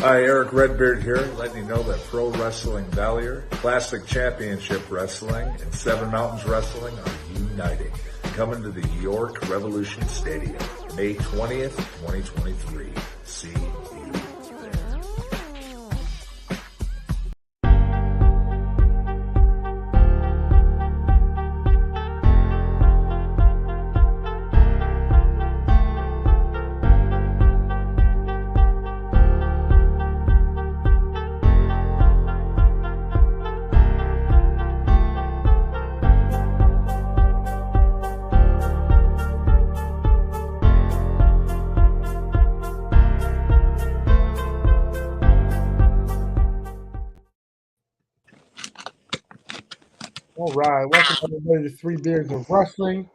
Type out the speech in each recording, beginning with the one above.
Hi, Eric Redbeard here, letting you know that Pro Wrestling Valier, Classic Championship Wrestling, and Seven Mountains Wrestling are uniting. Coming to the York Revolution Stadium, May 20th, 2023. See you there. All right, welcome everybody to Three Beards of Wrestling.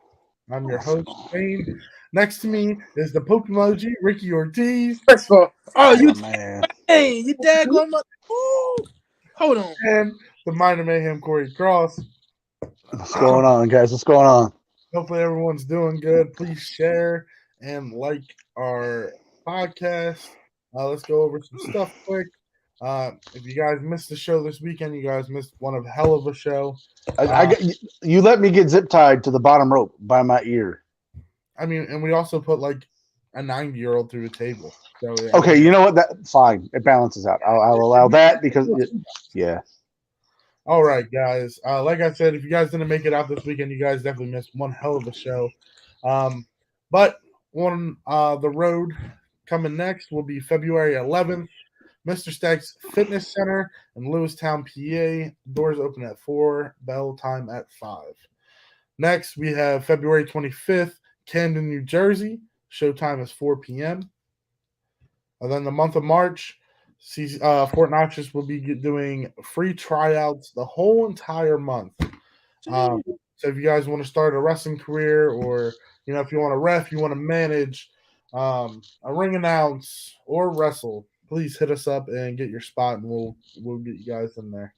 I'm your host, Wayne. Next to me is the Poke Emoji, Ricky Ortiz. First of all, you man. hey, you daggone mother. Ooh, hold on. And the Mind of Mayhem, Corey Cross. What's going on, guys? What's going on? Hopefully everyone's doing good. Please share and like our podcast. Let's go over some stuff quick. If you guys missed the show this weekend, you guys missed one of hell of a show. You let me get zip tied to the bottom rope by my ear. I mean, and we also put like a 90-year-old through a table. So, yeah, Okay, you know what? That fine. It balances out. I'll allow that because yeah. All right, guys. Like I said, if you guys didn't make it out this weekend, you guys definitely missed one hell of a show. But on the road coming next will be February 11th. Mr. Stack's Fitness Center in Lewistown, PA. Doors open at 4, bell time at 5. Next, we have February 25th, Camden, New Jersey. Showtime is 4 p.m. And then the month of March, Fort Knox will be doing free tryouts the whole entire month. So if you guys want to start a wrestling career, or if you want to ref, you want to manage, a ring announce, or wrestle, please hit us up and get your spot, and we'll get you guys in there.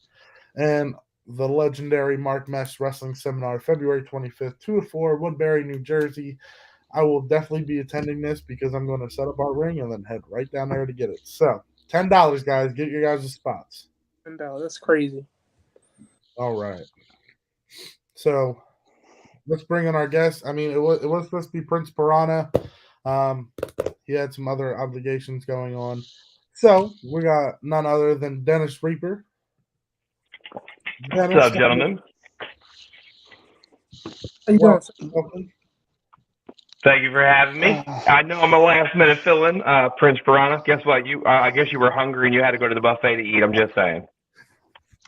And the legendary Mark Mess Wrestling Seminar, February 25th, 2 to 4, Woodbury, New Jersey. I will definitely be attending this because I'm going to set up our ring and then head right down there to get it. So $10, guys. Get your guys' spots. $10. That's crazy. All right. So let's bring in our guest. I mean, it was supposed to be Prince Piranha. He had some other obligations going on. So we got none other than Dennis Reaper. What's up, gentlemen? How you doing? Welcome. Thank you for having me. I know I'm a last-minute fill-in, Prince Piranha. Guess what? I guess you were hungry and you had to go to the buffet to eat. I'm just saying.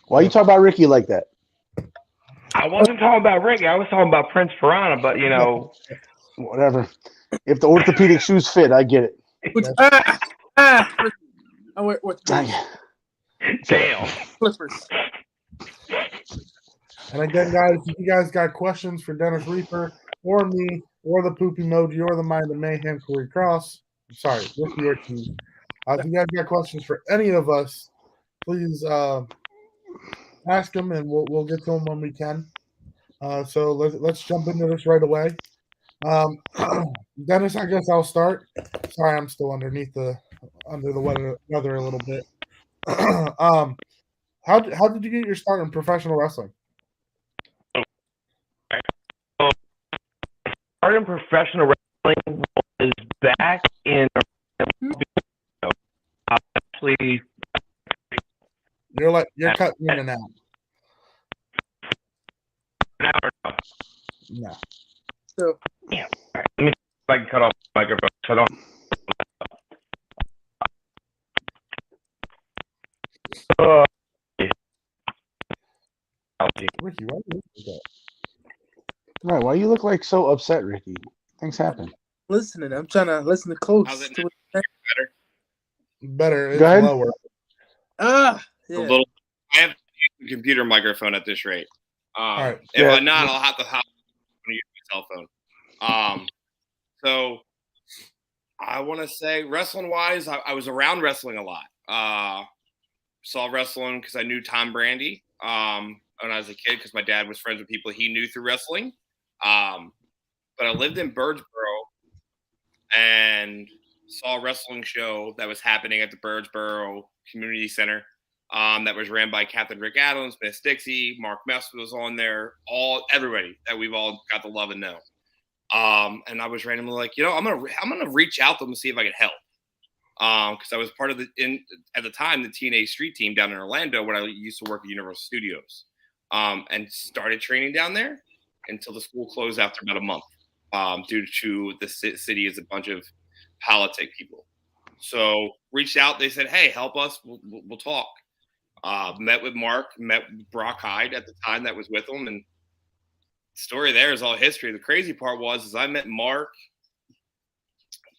Why you talk about Ricky like that? I wasn't talking about Ricky. I was talking about Prince Piranha, but, Whatever. If the orthopedic shoes fit, I get it. I wear Damn. Flippers. And again, guys, if you guys got questions for Dennis Reaper or me or the Poop Emoji or the Mind of Mayhem, Corey Cross, sorry, Ricky Ortiz. If you guys got questions for any of us, please ask them, and we'll get to them when we can. So let's jump into this right away. Dennis, I guess I'll start. Sorry, I'm still under the weather a little bit. How did you get your start in professional wrestling? Start in professional wrestling was back in actually. You're cutting in and out. No. So, yeah. Right. Let me see if I can cut off the microphone so I don't. Ricky, why do you look like that? Right? Why you look like so upset, Ricky? Things happen. listening. I'm trying to listen to close. How's it to now? it. Better. It's Go ahead. lower. Yeah. A little. I have a computer microphone at this rate. right. If Yeah. I'm not, I'll have to use my cell phone. So I want to say wrestling wise, I was around wrestling a lot. Saw wrestling because I knew Tom Brandy when I was a kid because my dad was friends with people he knew through wrestling. But I lived in Birdsboro and saw a wrestling show that was happening at the Birdsboro Community Center. That was ran by Captain Rick Adams, Miss Dixie, Mark Mess was on there, everybody that we've all got to love and know. And I was randomly like, I'm gonna reach out to them and see if I can help. Because I was part of at the time the TNA Street team down in Orlando when I used to work at Universal Studios, and started training down there until the school closed after about a month, due to the city is a bunch of politic people. So reached out, they said, hey, help us, we'll talk. Met with Mark, met with Brock Hyde at the time that was with him, and the story there is all history. The crazy part was I met Mark,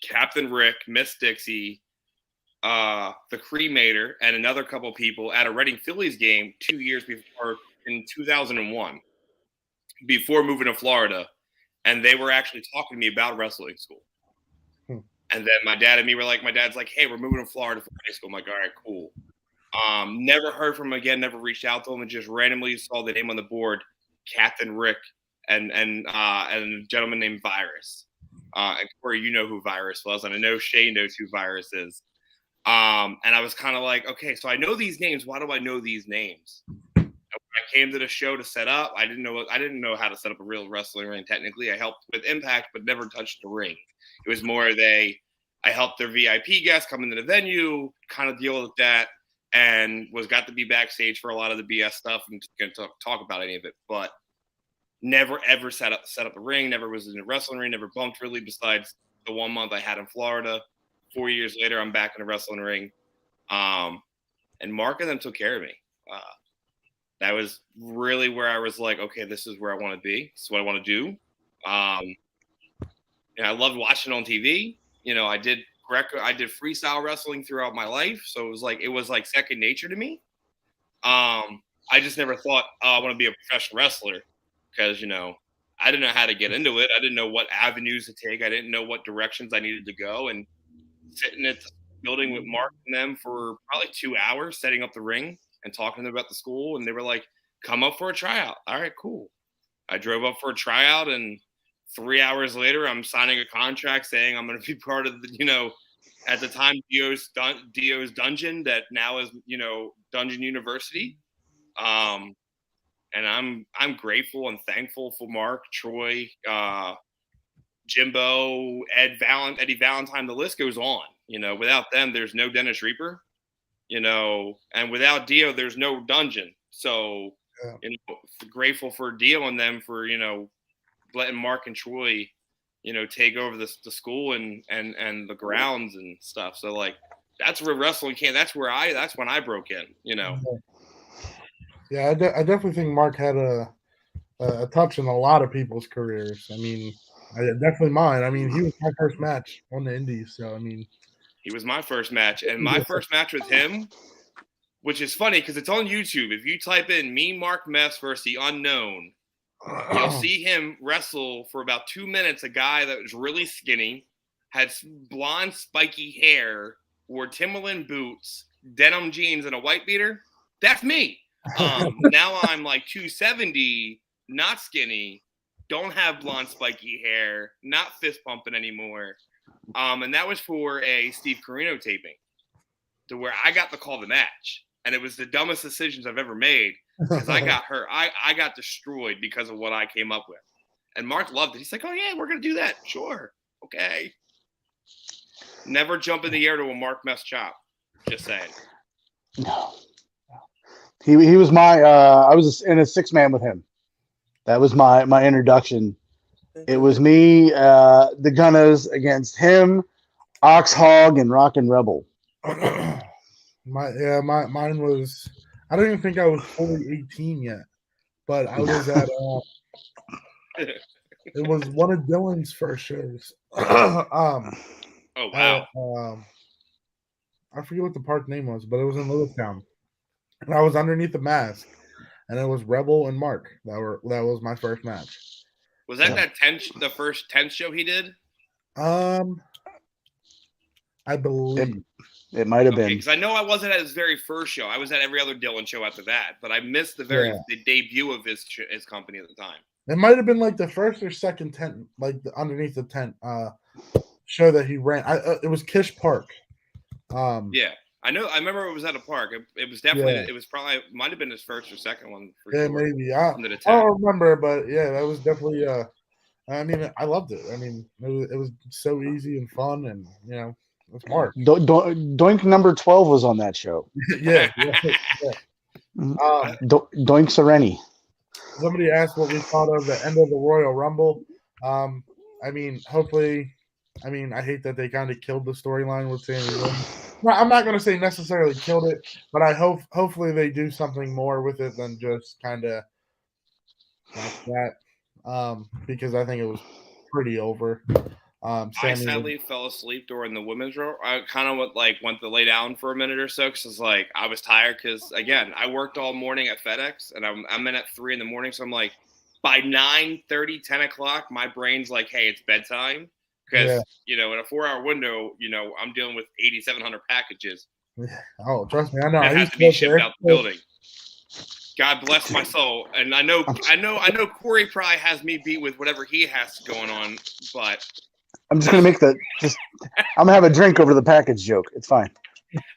Captain Rick, Miss Dixie, the Cremator, and another couple people at a Reading Phillies game 2 years before, in 2001, before moving to Florida, and they were actually talking to me about wrestling school. And then my dad and me were like, my dad's like, hey, we're moving to Florida for high school. I'm like, all right, cool. Never heard from him again, never reached out to him, and just randomly saw the name on the board, Captain Rick, and a gentleman named Virus. And Corey, you know who Virus was, and I know Shay knows who Virus is. And I was kind of like, okay, so I know these names. Why do I know these names? And when I came to the show to set up, I didn't know how to set up a real wrestling ring. Technically, I helped with Impact, but never touched the ring. It was more I helped their VIP guests come into the venue, kind of deal with that, and got to be backstage for a lot of the BS stuff and going to talk about any of it, but never ever set up a ring, never was in a wrestling ring, never bumped really, besides the 1 month I had in Florida. 4 years later, I'm back in a wrestling ring. And Mark and them took care of me. That was really where I was like, okay, this is where I want to be. This is what I want to do. I loved watching on TV. I did freestyle wrestling throughout my life. So it was like second nature to me. I just never thought, I want to be a professional wrestler, because, I didn't know how to get into it. I didn't know what avenues to take. I didn't know what directions I needed to go. And sitting at the building with Mark and them for probably 2 hours, setting up the ring and talking to them about the school. And they were like, come up for a tryout. All right, cool. I drove up for a tryout, and 3 hours later, I'm signing a contract saying I'm going to be part of the, at the time, Dio's Dungeon, that now is, Dungeon University. And I'm grateful and thankful for Mark, Troy, Jimbo, Eddie Valentine. The list goes on. Without them, there's no Dennis Reaper. And without Dio, there's no Dungeon. So, grateful for Dio and them for letting Mark and Troy, take over the school and the grounds and stuff. So that's where wrestling came. That's when I broke in. Yeah, I definitely think Mark had a touch in a lot of people's careers. I mean, definitely mine. I mean, he was my first match on the Indies, so I mean, he was my first match, and my first match with him, which is funny because it's on YouTube. If you type in me, Mark Mess versus the Unknown, you'll see him wrestle for about 2 minutes. A guy that was really skinny, had blonde spiky hair, wore Timberland boots, denim jeans, and a white beater. That's me. Now I'm like 270, not skinny, don't have blonde spiky hair, not fist pumping anymore. And that was for a Steve Corino taping, to where I got to call the match. And it was the dumbest decisions I've ever made, because I got hurt. I got destroyed because of what I came up with. And Mark loved it. He's like, oh, yeah, we're going to do that. Sure. Okay. Never jump in the air to a Mark Mess chop. Just saying. No. He was my I was in a 6-man with him. That was my introduction. It was me, the Gunners against him, Ox Hog, and Rockin' Rebel. Mine was, I don't even think I was fully 18 yet, but I was at it was one of Dylan's first shows. Oh wow. I forget what the park name was, but it was in Lewistown. And I was underneath the mask, and it was Rebel and Mark. That was my first match. Was that the first 10th show he did? I believe it might have been, because I know I wasn't at his very first show. I was at every other Dylan show after that, but I missed the debut of his company at the time. It might have been like the first or second tent, like underneath the tent. show that he ran. It was Kish Park. Yeah, I know. I remember it was at a park. It was definitely. Yeah. It was probably might have been his first or second one. For Yeah, sure. maybe. I Under the tent. don't remember, but yeah, that was definitely. I mean, I loved it. I mean, it was so easy and fun, and it was Mark. Doink number 12 was on that show. yeah. Doink Sereni. Somebody asked what we thought of the end of the Royal Rumble. I mean, hopefully, I hate that they kind of killed the storyline with Sami Zayn. No, I'm not going to say necessarily killed it, but I hopefully they do something more with it than just kind of like that. Because I think it was pretty over. I sadly fell asleep during the women's row. I kind of went to lay down for a minute or so because I was tired because again I worked all morning at FedEx and I'm in at 3 a.m. so I'm like by 9:30, 10 o'clock my brain's like, hey, it's bedtime because in a 4-hour window I'm dealing with 8,700 packages. Oh, trust me, I know. That have to be shipped out the building. God bless my soul, and I know Corey probably has me beat with whatever he has going on, but. I'm just gonna make I'm gonna have a drink over the package joke. It's fine.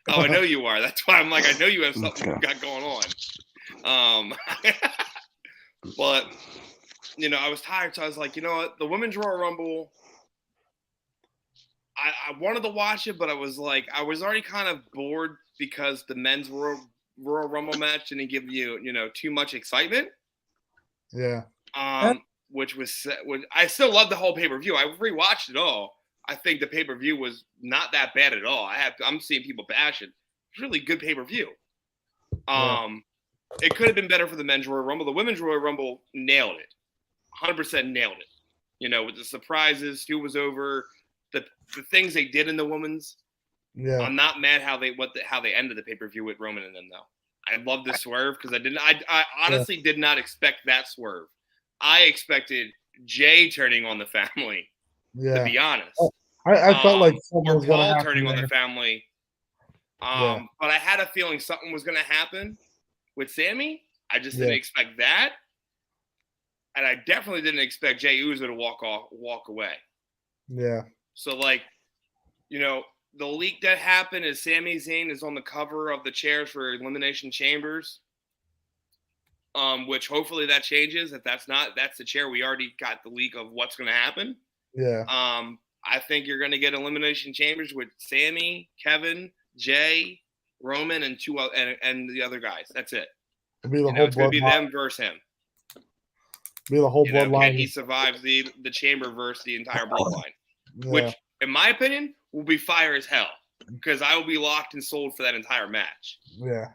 Oh, I know you are. That's why I'm like, I know you have something you got going on. But I was tired, so I was like, you know what, the Women's Royal Rumble. I wanted to watch it, but I was already kind of bored because the Men's Royal Rumble match didn't give you, too much excitement. Yeah. Which I still love the whole pay-per-view. I rewatched it all. I think the pay-per-view was not that bad at all. I'm seeing people bash it. It's really good pay-per-view. It could have been better for the Men's Royal Rumble. The Women's Royal Rumble nailed it. 100% nailed it. With the surprises, who was over, the things they did in the women's. Yeah. I'm not mad how they ended the pay-per-view with Roman and them though. I love the swerve because I honestly did not expect that swerve. I expected Jay turning on the family, to be honest. I felt like something was Paul turning on the family. But I had a feeling something was going to happen with Sami. I just didn't expect that. And I definitely didn't expect Jey Uso to walk away. Yeah. So, the leak that happened is Sami Zayn is on the cover of the chairs for Elimination Chambers. Which hopefully that changes. If that's not, that's the chair. We already got the leak of what's going to happen. Yeah. I think you're going to get Elimination Chambers with Sami, Kevin, Jay, Roman, and and the other guys. That's it. It'll be the whole it's going to be them versus him. Be the whole bloodline. Can he survive the chamber versus the entire bloodline? Yeah. Which, in my opinion, will be fire as hell because I will be locked and sold for that entire match. Yeah.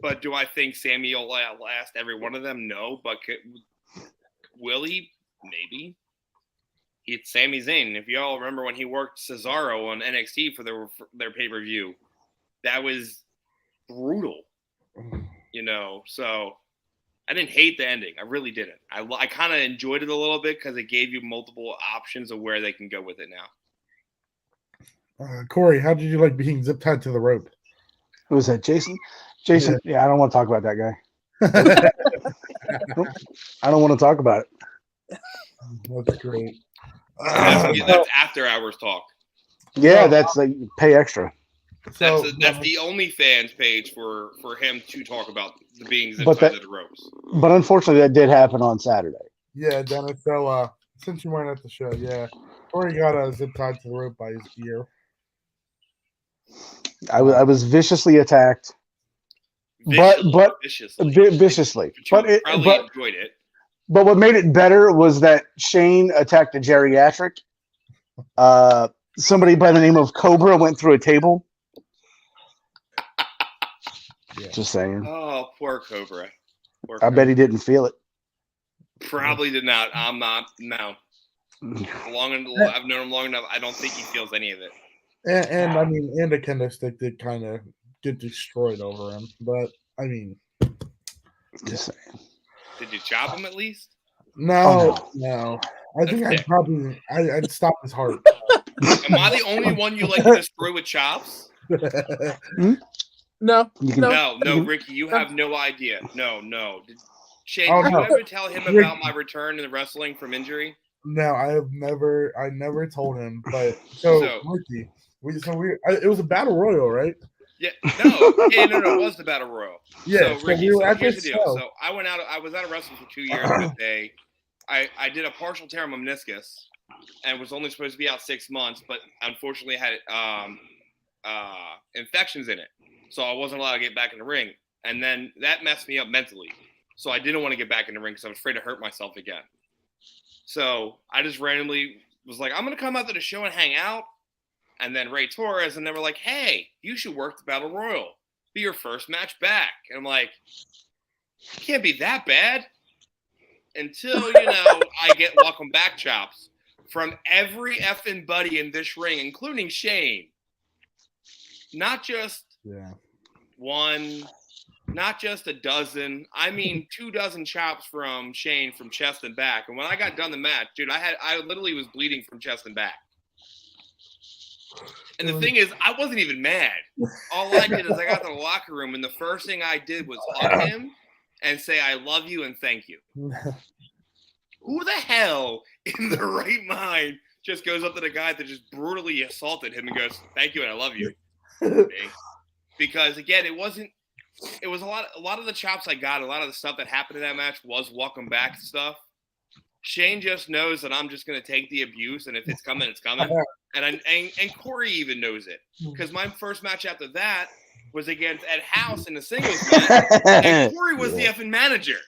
But do I think Sami will last every one of them? No. But will he? Maybe. It's Sami Zayn. If you all remember when he worked Cesaro on NXT for their pay-per-view, that was brutal. So I didn't hate the ending. I really didn't. I kind of enjoyed it a little bit because it gave you multiple options of where they can go with it now. Corey, how did you like being zip tied to the rope? Who was that, Jason? Jason, I don't want to talk about that guy. I don't want to talk about it. That's great. That's after hours talk. Yeah, that's like pay extra. So that's the OnlyFans page for him to talk about the being zipped tied to the ropes. But unfortunately, that did happen on Saturday. Yeah, Dennis. So since you weren't at the show, Corey got zip tied to the rope by his ear. I was viciously attacked. Viciously. But enjoyed it. But what made it better was that Shane attacked a geriatric. Somebody by the name of Cobra went through a table. Just saying. Oh, poor Cobra. I bet he didn't feel it. Probably did not. I'm not. No. I've known him long enough. I don't think he feels any of it. And I mean, and a kendo stick did kind of get destroyed over him. But I mean, just saying. Did you chop him at least? No. I think I'd stop his heart. Am I the only one you like to destroy with chops? No, Ricky, you have no idea. No. Shane, did you ever tell him about my return in the wrestling from injury? No, I never told him. But so Ricky, it was a battle royal, right? Yeah, no, it was the battle royal. Yeah, so Ricky, we were at here's this the deal. show. So I was out of wrestling for 2 years with I did a partial tear of my meniscus and was only supposed to be out 6 months, but unfortunately had infections in it, so I wasn't allowed to get back in the ring, and then that messed me up mentally. So I didn't want to get back in the ring because I was afraid to hurt myself again. So I just randomly was like, I'm gonna come out to the show and hang out. And then Ray Torres, and they were like, hey, you should work the Battle Royal. Be your first match back. And I'm like, it can't be that bad. Until, I get welcome back chops from every effing buddy in this ring, including Shane. Not just one, not just a dozen. I mean, 24 chops from Shane from chest and back. And when I got done the match, dude, I literally was bleeding from chest and back. And the thing is, I wasn't even mad. All I did is I got to the locker room, and the first thing I did was hug him and say, I love you and thank you. Who the hell in the right mind just goes up to the guy that just brutally assaulted him and goes, thank you and I love you? Because, again, it was a lot of the chops I got, a lot of the stuff that happened in that match was welcome back stuff. Shane just knows that I'm just going to take the abuse, and if it's coming, it's coming. And Corey even knows it, because my first match after that was against Ed House in the singles match, and Corey was the effing manager.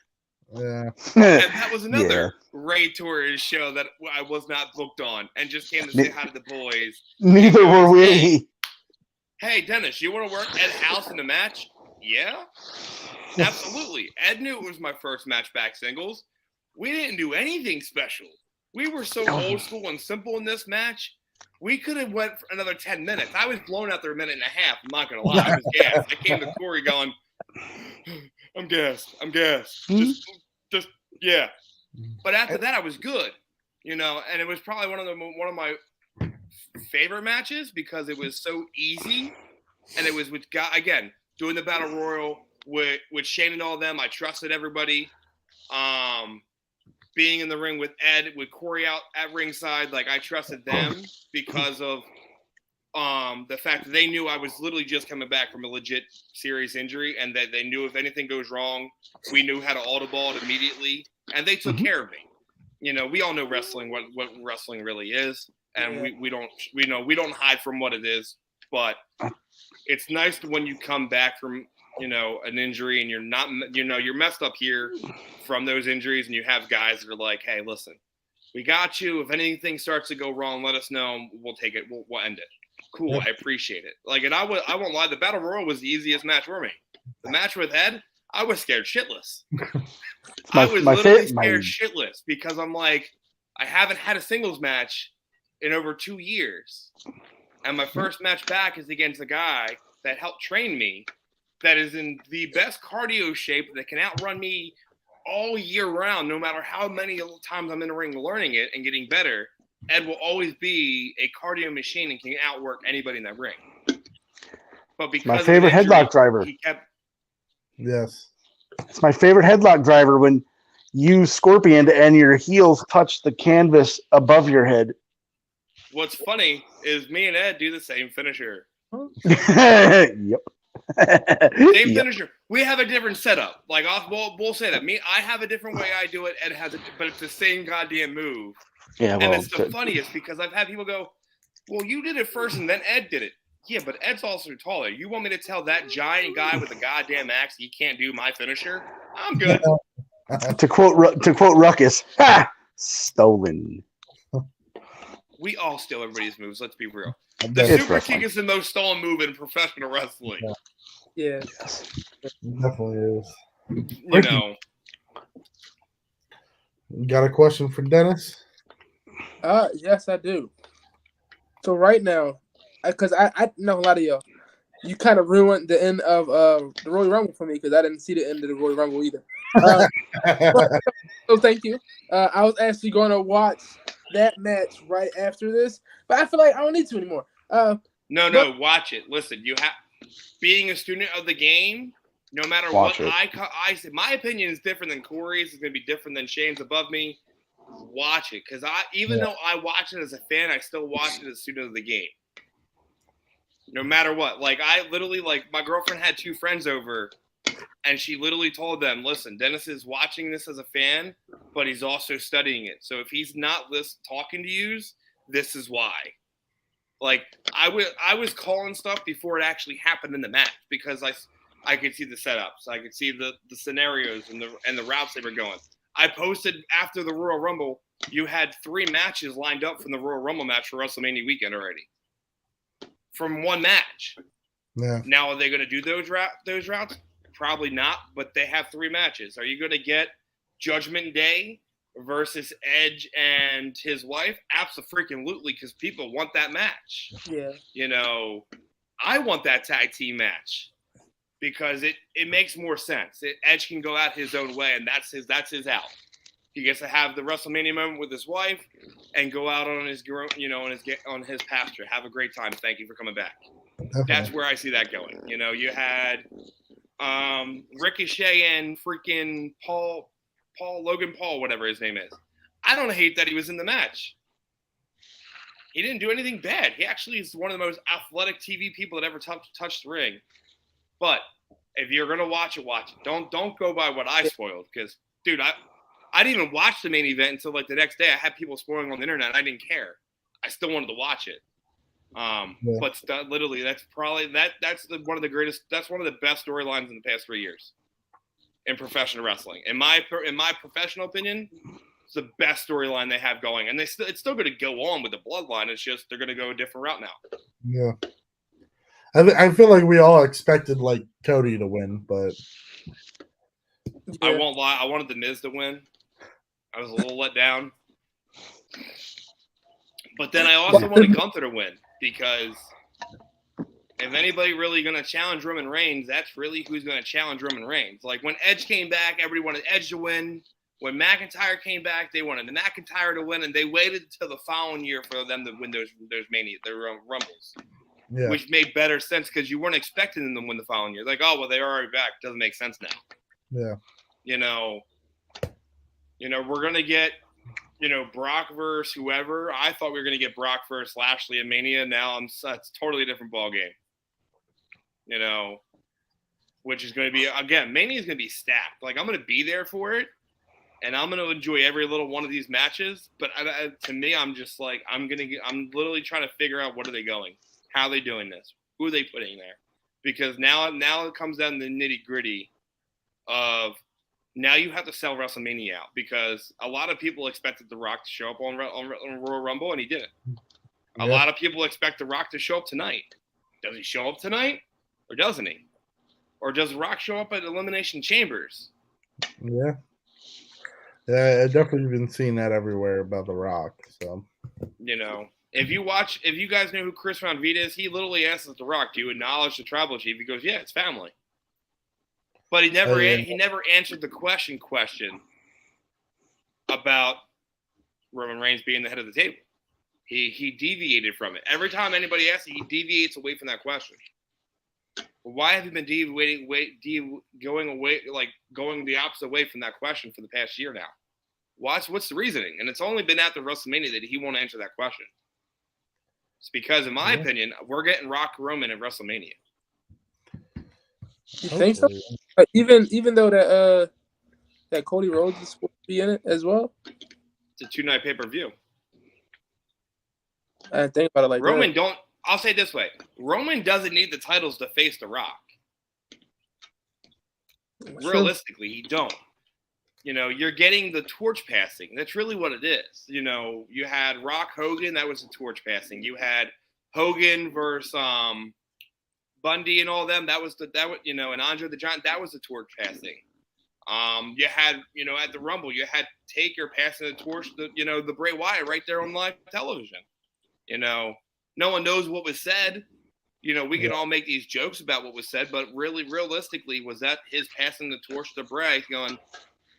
Yeah, and that was another Ray Torres show that I was not booked on, and just came to say hi to the boys. Neither were we. Hey, Dennis, you want to work Ed House in the match? Yeah, absolutely. Ed knew it was my first match back singles. We didn't do anything special. We were so old school and simple in this match. We could have went for another 10 minutes. I was blown out there a minute and a half. I'm not going to lie. I was gassed. I came to Corey going, I'm gassed. Just, yeah. But after that, I was good, and it was probably one of my favorite matches because it was so easy. And it was with, again, doing the Battle Royal with Shane and all of them. I trusted everybody. Being in the ring with Ed, with Corey out at ringside, like I trusted them because of the fact that they knew I was literally just coming back from a legit serious injury, and that they knew if anything goes wrong, we knew how to audible it immediately, and they took care of me. We all know wrestling, what wrestling really is, and we don't hide from what it is. But it's nice when you come back from an injury and you're not, you're messed up here from those injuries, and you have guys that are like, hey, listen, we got you. If anything starts to go wrong, let us know. We'll take it. We'll end it. Cool. I appreciate it. Like, and I won't lie. The Battle Royal was the easiest match for me. The match with Ed, I was scared shitless. I was literally scared shitless because I'm like, I haven't had a singles match in over 2 years. And my first match back is against a guy that helped train me, that is in the best cardio shape, that can outrun me all year round, no matter how many times I'm in the ring learning it and getting better. Ed will always be a cardio machine and can outwork anybody in that ring. But because my favorite headlock driver. Yes. It's my favorite headlock driver when you scorpioned and your heels touch the canvas above your head. What's funny is me and Ed do the same finisher. Yep. Same finisher. We have a different setup. Like, we'll say that. I have a different way I do it. Ed has it, but it's the same goddamn move. Yeah, and it's the funniest because I've had people go, well, you did it first and then Ed did it. Yeah, but Ed's also taller. You want me to tell that giant guy with a goddamn axe he can't do my finisher? I'm good. to quote Ruckus, ha! Stolen. We all steal everybody's moves. Let's be real. The super kick is the most stolen move in professional wrestling. Yeah. Yes. It definitely is. You got a question for Dennis? Yes, I do. So right now, because I know a lot of y'all, you kind of ruined the end of the Royal Rumble for me because I didn't see the end of the Royal Rumble either. So thank you. I was actually going to watch that match right after this, but I feel like I don't need to anymore. No, watch it. Listen, you have, being a student of the game, no matter what I said, my opinion is different than Corey's. It's going to be different than Shane's above me. watch it because even though I watch it as a fan, I still watch it as soon as the game. No matter what. Like I literally my girlfriend had 2 friends over and she literally told them, listen, Dennis is watching this as a fan, but he's also studying it. So if he's not talking to you, this is why. Like I was calling stuff before it actually happened in the match because I could see the setups, I could see the scenarios and the routes they were going. I posted after the Royal Rumble, you had 3 matches lined up from the Royal Rumble match for WrestleMania weekend already. From one match. Yeah. Now are they going to do those routes? Probably not, but they have 3 matches. Are you going to get Judgment Day versus Edge and his wife? Absolutely, because people want that match. Yeah. You know, I want that tag team match because it makes more sense. Edge can go out his own way, and that's his out. He gets to have the WrestleMania moment with his wife and go out on his on his pasture. Have a great time. Thank you for coming back. Definitely. That's where I see that going. You know, you had Ricochet and freaking Logan Paul, whatever his name is. I don't hate that he was in the match. He didn't do anything bad. He actually is one of the most athletic TV people that ever touched the ring. But if you're gonna watch it, watch it. Don't go by what I spoiled because, dude, I didn't even watch the main event until like the next day. I had people spoiling on the internet. I didn't care. I still wanted to watch it. But literally, that's probably that's one of the greatest. That's one of the best storylines in the past 3 years in professional wrestling. In my professional opinion, it's the best storyline they have going, and it's still going to go on with the bloodline. It's just they're going to go a different route now. Yeah. I feel like we all expected like Cody to win, but I won't lie. I wanted the Miz to win. I was a little let down, but then I also wanted Gunther to win because if anybody really going to challenge Roman Reigns, that's really who's going to challenge Roman Reigns. Like when Edge came back, everybody wanted Edge to win. When McIntyre came back, they wanted McIntyre to win, and they waited until the following year for them to win those Rumbles. yeah. Which made better sense because you weren't expecting them to win the following year. Like, oh, well, they're already back. Doesn't make sense now. Yeah. You know, we're going to get, Brock versus whoever. I thought we were going to get Brock versus Lashley at Mania. Now it's totally a different ballgame. Which is going to be, again, Mania is going to be stacked. Like, I'm going to be there for it, and I'm going to enjoy every little one of these matches. But to me, I'm just like, I'm literally trying to figure out what are they going. How are they doing this? Who are they putting there? Because now it comes down to the nitty-gritty of now you have to sell WrestleMania out because a lot of people expected The Rock to show up on Royal Rumble, and he didn't. Yeah. A lot of people expect The Rock to show up tonight. Does he show up tonight or doesn't he? Or does The Rock show up at Elimination Chambers? Yeah. Yeah, I've definitely been seeing that everywhere about The Rock. So, if you guys know who Chris Von Vita is, he literally asks The Rock, do you acknowledge the tribal chief? He goes, yeah, it's family. But he never answered the question about Roman Reigns being the head of the table. He deviated from it. Every time anybody asks, he deviates away from that question. Why have you been going the opposite way from that question for the past year now? What's the reasoning? And it's only been after WrestleMania that he won't answer that question. It's because, in my opinion, we're getting Rock Roman at WrestleMania. You think so? Even though that Cody Rhodes is supposed to be in it as well? It's a 2-night pay-per-view. I didn't think about it like Roman that. I'll say it this way. Roman doesn't need the titles to face The Rock. Sure. Realistically, he don't. You're getting the torch passing. That's really what it is. You had Rock Hogan, that was the torch passing. You had Hogan versus Bundy and all them. And Andre the Giant, that was the torch passing. You had, at the Rumble, you had Taker passing the torch, the Bray Wyatt right there on live television. No one knows what was said. We can all make these jokes about what was said, but really, realistically, was that his passing the torch to Bray going,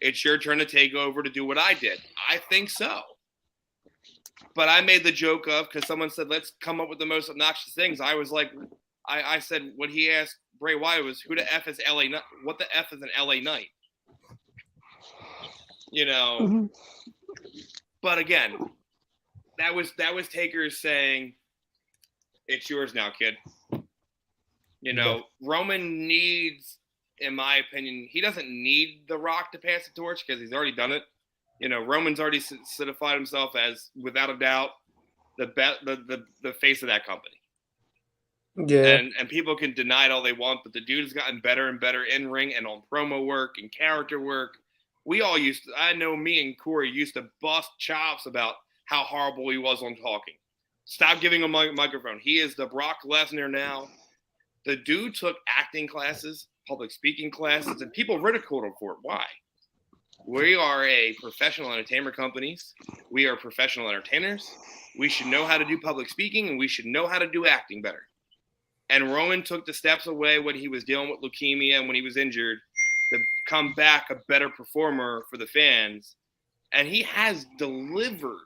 it's your turn to take over to do what I did? I think so. But I made the joke of, because someone said, let's come up with the most obnoxious things. I was like, I said, what he asked Bray Wyatt was, who the F is LA Knight? What the F is an LA Knight? But again, that was Taker saying, "It's yours now, kid." You know, Roman needs, in my opinion, he doesn't need The Rock to pass the torch because he's already done it. You know, Roman's already solidified himself as, without a doubt, the face of that company. Yeah. And people can deny it all they want, but the dude has gotten better and better in ring and on promo work and character work. We all I know me and Corey used to bust chops about how horrible he was on talking. Stop giving him a microphone. He is the Brock Lesnar now. The dude took acting classes, public speaking classes, and people ridiculed him for it. Why? We are a professional entertainment companies. We are professional entertainers. We should know how to do public speaking, and we should know how to do acting better. And Roman took the steps away when he was dealing with leukemia and when he was injured to come back a better performer for the fans. And he has delivered,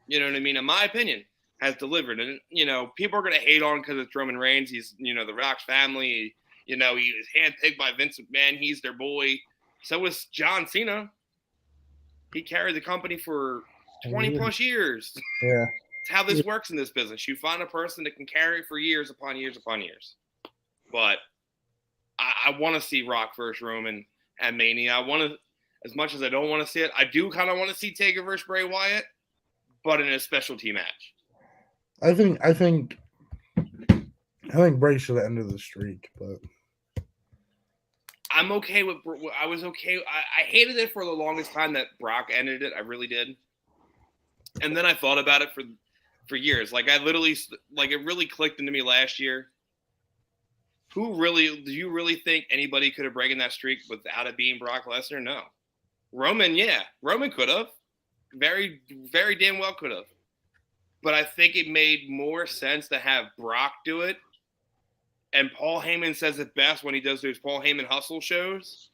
you know what I mean? In my opinion, has delivered. And, you know, people are going to hate on because it's Roman Reigns. He's, you know, the Rock's family. You know, he was handpicked by Vince McMahon. He's their boy. So was John Cena. He carried the company for 20 plus years. Yeah. It's how this works in this business. You find a person that can carry it for years upon years upon years. But I want to see Rock versus Roman at Mania. I want to, as much as I don't want to see it, I do kind of want to see Taker versus Bray Wyatt, but in a specialty match. I think Bray should have ended the streak, but I'm okay with. I was okay. I hated it for the longest time that Brock ended it. I really did. And then I thought about it for years. Like I literally, like it really clicked into me last year. Do you really think anybody could have broken that streak without it being Brock Lesnar? No. Roman could have. Very, very damn well could have. But I think it made more sense to have Brock do it. And Paul Heyman says it best when he does those Paul Heyman hustle shows.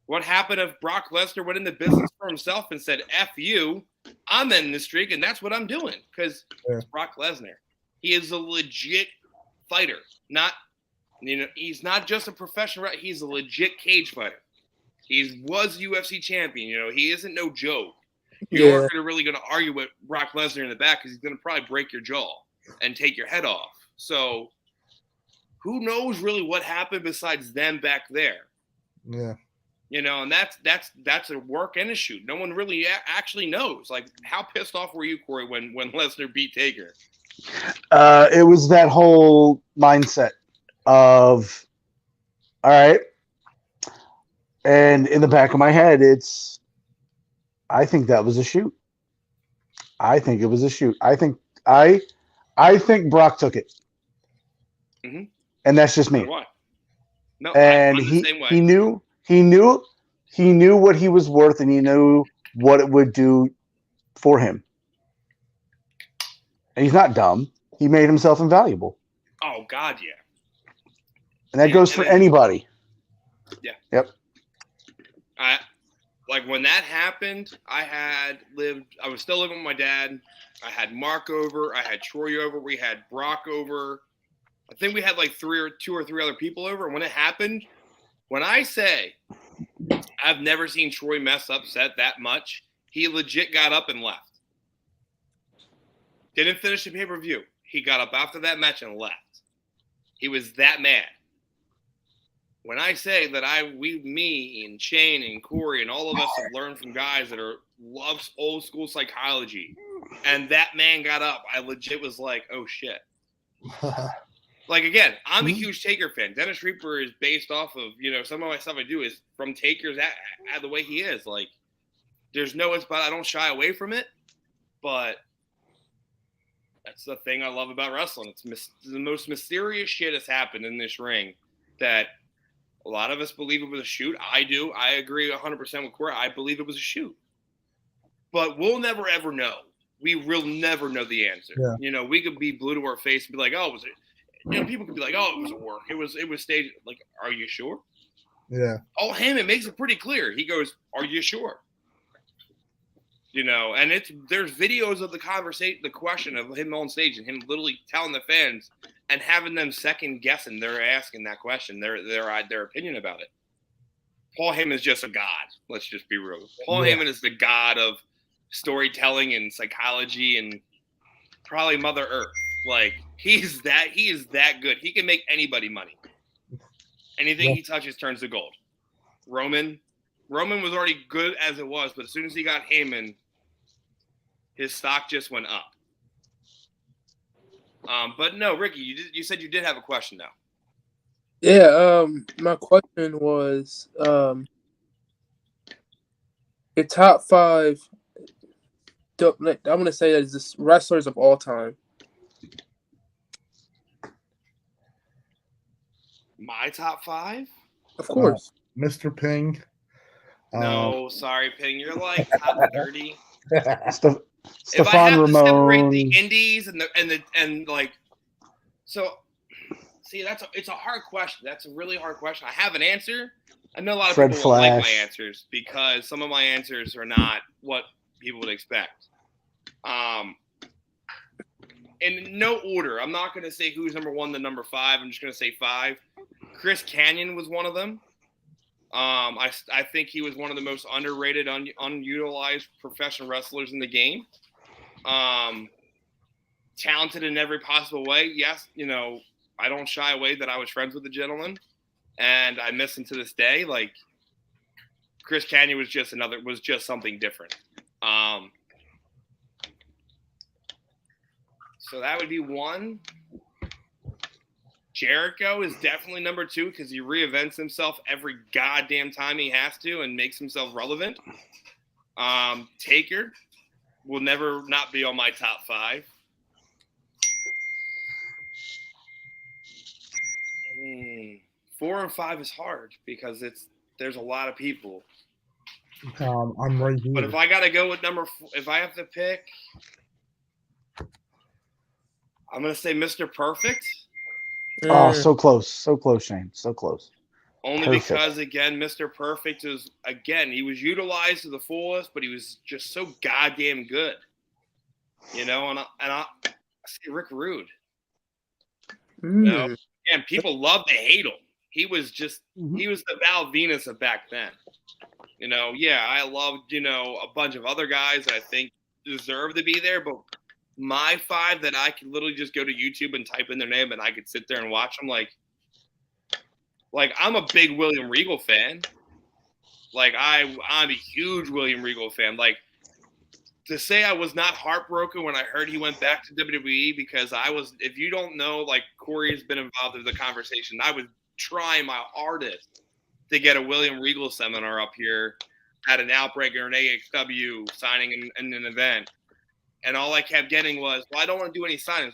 What happened if Brock Lesnar went into business for himself and said, F you, I'm ending the streak, and that's what I'm doing. Because it's Brock Lesnar. He is a legit fighter. He's not just a professional, he's a legit cage fighter. He was UFC champion, he isn't no joke. You aren't really going to argue with Brock Lesnar in the back because he's going to probably break your jaw and take your head off. So who knows really what happened besides them back there? Yeah. And that's a work and a shoot. No one really actually knows. Like, how pissed off were you, Corey, when Lesnar beat Taker? It was that whole mindset of, all right. And in the back of my head, I think that was a shoot. I think it was a shoot. I think Brock took it. Mm-hmm. And that's just me. Why? No, and I'm the same way. He knew what he was worth, and he knew what it would do for him. And he's not dumb. He made himself invaluable. Oh God, yeah. And that goes for anybody. Yeah. Yep. Like when that happened, I was still living with my dad. I had Mark over. I had Troy over. We had Brock over. I think we had like two or three other people over. And when it happened, when I say I've never seen Troy mess upset that much, he legit got up and left. Didn't finish the pay-per-view. He got up after that match and left. He was that mad. When I say that me and Shane and Corey and all of us have learned from guys that loves old school psychology, and that man got up, I legit was like, oh shit. Like again, I'm a huge Taker fan. Dennis Reaper is based off of, some of my stuff I do is from Taker's at the way he is. Like, there's no spot. I don't shy away from it, but that's the thing I love about wrestling. It's the most mysterious shit has happened in this ring that a lot of us believe it was a shoot. I do. I agree 100% with Corey. I believe it was a shoot. But we'll never, ever know. We will never know the answer. Yeah. We could be blue to our face and be like, oh, was it? People could be like, oh, it was a work. It was staged. Like, are you sure? Yeah. Oh, Heyman makes it pretty clear. He goes, are you sure? And there's videos of the conversation, the question of him on stage and him literally telling the fans and having them second guessing. They're asking that question, their opinion about it. Paul Heyman is just a god. Let's just be real. Paul Heyman is the god of storytelling and psychology and probably Mother Earth. Like he is that good. He can make anybody money. Anything he touches turns to gold. Roman was already good as it was, but as soon as he got Heyman, his stock just went up. But no, Ricky, you said you did have a question now. Yeah, my question was your top 5. I'm gonna say that is just wrestlers of all time. My top 5? Of course. Mr. Ping. No, sorry, Ping. You're like top 30. Stefan If I have Ramon. to separate the indies and like, so see, it's a hard question. That's a really hard question. I have an answer. I know a lot of Fred people won't like my Flash. answers because some of my answers are not what people would expect. In no order. I'm not going to say who's number 1 to number 5. I'm just going to say 5. Chris Kanyon was one of them. I think he was one of the most underrated, unutilized professional wrestlers in the game. Talented in every possible way. Yes, I don't shy away that I was friends with the gentleman, and I miss him to this day. Like Chris Kanyon was just something different. So that would be 1. Jericho is definitely number 2 because he reinvents himself every goddamn time he has to and makes himself relevant. Taker will never not be on my top 5. 4 and 5 is hard because there's a lot of people. I'm right here. But if I gotta go with if I have to pick, I'm gonna say Mr. Perfect. Oh, so close, Shane, so close. Only Perfect. because, again, Mr. Perfect he was utilized to the fullest, but he was just so goddamn good. And I say Rick Rude. And people love to hate him. He was the Val Venus of back then. I loved, a bunch of other guys that I think deserve to be there, but my 5 that I could literally just go to YouTube and type in their name and I could sit there and watch them like I'm a big William Regal fan. Like I'm a huge William Regal fan. Like to say I was not heartbroken when I heard he went back to WWE because if you don't know, like Corey has been involved in the conversation, I was trying my hardest to get a William Regal seminar up here at an Outbreak or an AXW signing in an event. And all I kept getting was, well, I don't want to do any signings.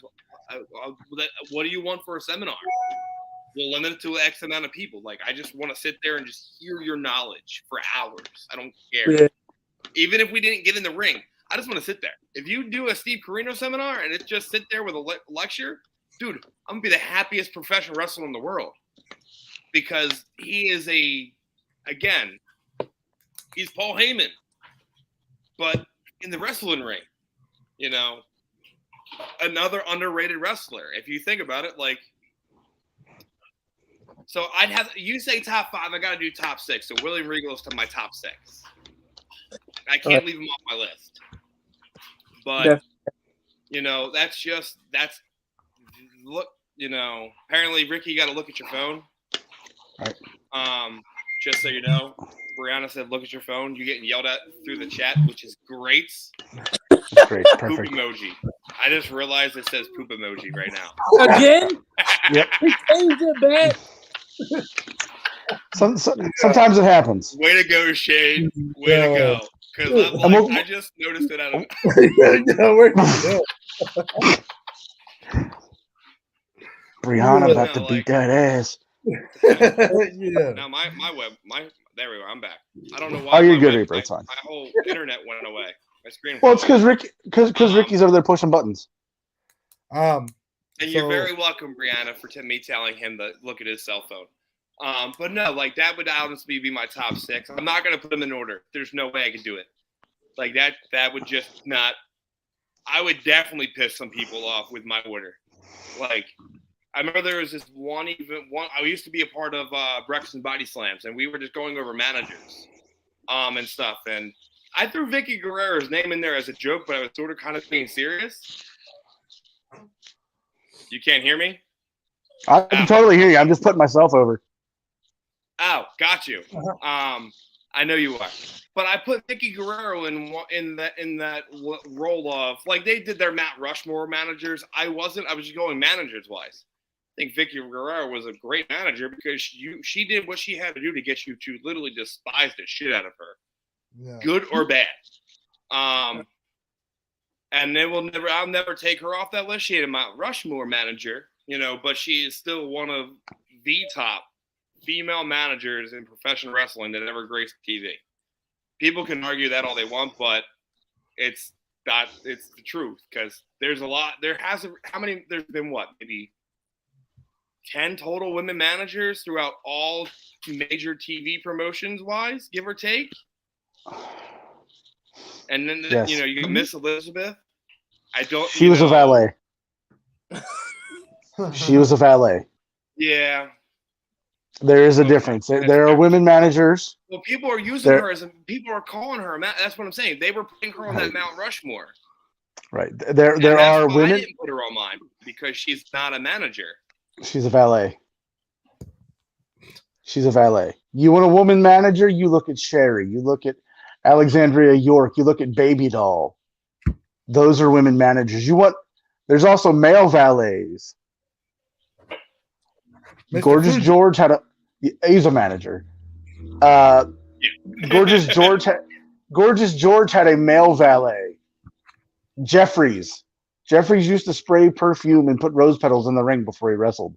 What do you want for a seminar? We'll limit it to X amount of people. Like, I just want to sit there and just hear your knowledge for hours. I don't care. Yeah. Even if we didn't get in the ring, I just want to sit there. If you do a Steve Corino seminar and it's just sit there with a lecture, dude, I'm going to be the happiest professional wrestler in the world. Because he is he's Paul Heyman. But in the wrestling ring. Another underrated wrestler. If you think about it, like, so you say top 5, I got to do top 6. So William Regal is to my top 6. I can't leave him off my list. But, apparently, Ricky, you got to look at your phone. All right. Just so you know, Brianna said, look at your phone. You're getting yelled at through the chat, which is great. Great, perfect. Poop emoji. I just realized it says poop emoji right now. Again? Yep. He changed it back. Sometimes it happens. Way to go, Shane. Way to go. Because I just noticed it out of Brianna about to beat that ass. Yeah. Now there we go. I'm back. I don't know why. Oh, you're good, April. It's fine. My whole internet went away. My screen. Well, it's because Ricky's over there pushing buttons. And you're very welcome, Brianna, for me telling him to look at his cell phone. But no, like that would honestly be my top 6. I'm not gonna put them in order. There's no way I could do it. Like that would just not. I would definitely piss some people off with my order. Like, I remember there was this one. I used to be a part of Breakfast and Body Slams, and we were just going over managers, and stuff. And I threw Vicky Guerrero's name in there as a joke, but I was sort of kind of being serious. You can't hear me? I can totally hear you. I'm just putting myself over. Oh, got you. I know you are. But I put Vicky Guerrero in that role of, like, they did their Mount Rushmore managers. I was just going managers wise. I think Vicky Guerrero was a great manager because she did what she had to do to get you to literally despise the shit out of her, good or bad. And I'll never take her off that list. She had a Mount Rushmore manager, but she is still one of the top female managers in professional wrestling that ever graced TV. People can argue that all they want, but it's the truth, because there's a lot. There's been what, maybe 10 total women managers throughout all major TV promotions wise, give or take. And then Yes. You get Miss Elizabeth. She was a valet. She was a valet. Yeah. There is a difference. There are women managers. Well, people are using her people are calling her. That's what I'm saying. They were putting her on that Mount Rushmore. Right. There are women. I didn't put her on mine because she's not a manager. She's a valet. She's a valet. You want a woman manager? You look at Sherry. You look at Alexandria York. You look at Baby Doll. Those are women managers. There's also male valets. Mr. Gorgeous Fuji. George he's a manager. Gorgeous George had a male valet. Jeffries used to spray perfume and put rose petals in the ring before he wrestled.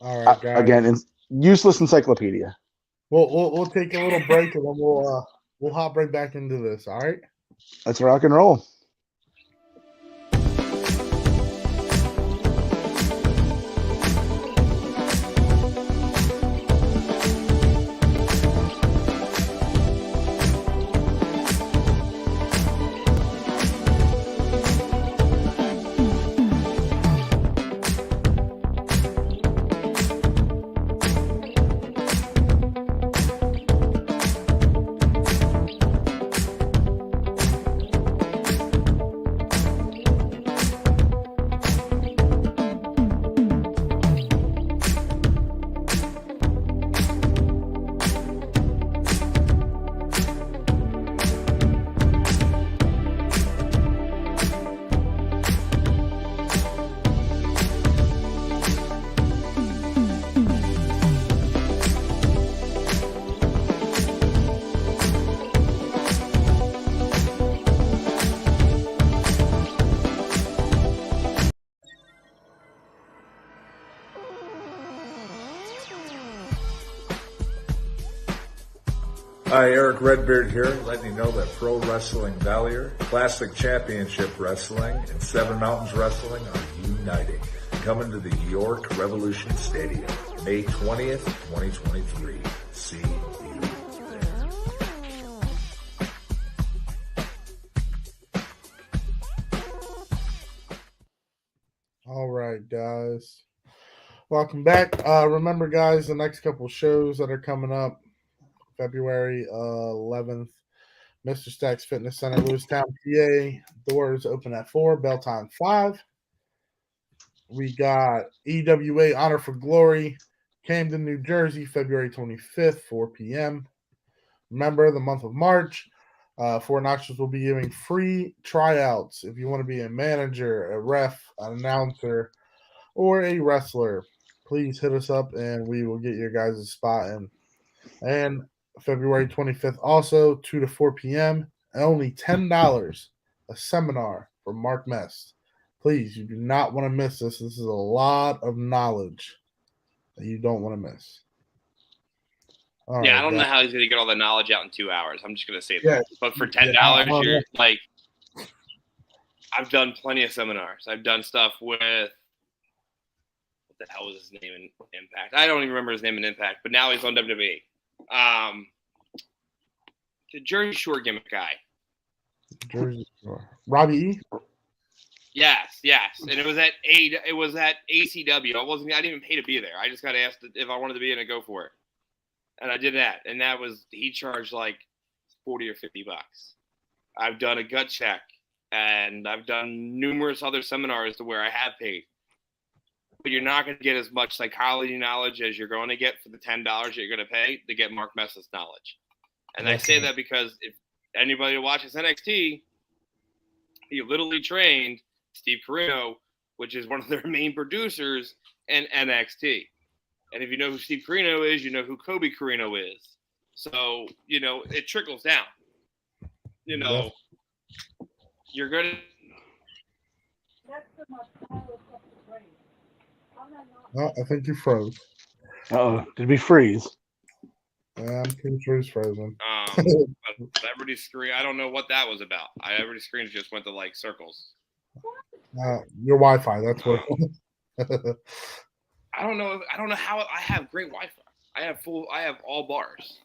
All right, guys. Again, useless encyclopedia. We'll take a little break and then we'll hop right back into this. All right. Let's rock and roll. Hi, Eric Redbeard here, letting you know that Pro Wrestling Valier, Classic Championship Wrestling, and Seven Mountains Wrestling are uniting. Coming to the York Revolution Stadium, May 20th, 2023. See you there. All right, guys. Welcome back. Remember, guys, the next couple shows that are coming up. February 11th, Mr. Stacks Fitness Center, Lewistown, PA. Doors open at 4, bell time 5. We got EWA Honor for Glory, Camden, New Jersey, February 25th, 4 p.m. Remember, the month of March, Fort Knoxville will be giving free tryouts if you want to be a manager, a ref, an announcer, or a wrestler. Please hit us up and we will get your guys' spot in. And February 25th, also 2 to 4 p.m. and only $10, a seminar from Mark Mest. Please, you do not want to miss this. This is a lot of knowledge that you don't want to miss. I don't know how he's going to get all the knowledge out in 2 hours. I'm just going to say that. But for $10, you're like, I've done plenty of seminars. I've done stuff with, what the hell was his name in Impact? I don't even remember his name in Impact, but now he's on WWE. The Jersey Shore gimmick guy. Jersey Shore. Robbie E? Yes. And it was at ACW. I didn't even pay to be there. I just got asked if I wanted to be in and go for it. And I did that, and he charged like $40 or $50. I've done a gut check, and I've done numerous other seminars to where I have paid. But you're not going to get as much psychology knowledge as you're going to get for the $10 that you're going to pay to get Mark Messa's knowledge. And I say that because if anybody who watches NXT, he literally trained Steve Corino, which is one of their main producers in NXT. And if you know who Steve Corino is, you know who Kobe Corino is. So, it trickles down. You're going to. Oh, I think you froze. Oh, did we freeze? Yeah, I'm pretty sure he's frozen. Everybody's screen. I don't know what that was about. Everybody's screens just went to like circles. Your Wi-Fi. That's what. I don't know how I have great Wi-Fi. I have all bars.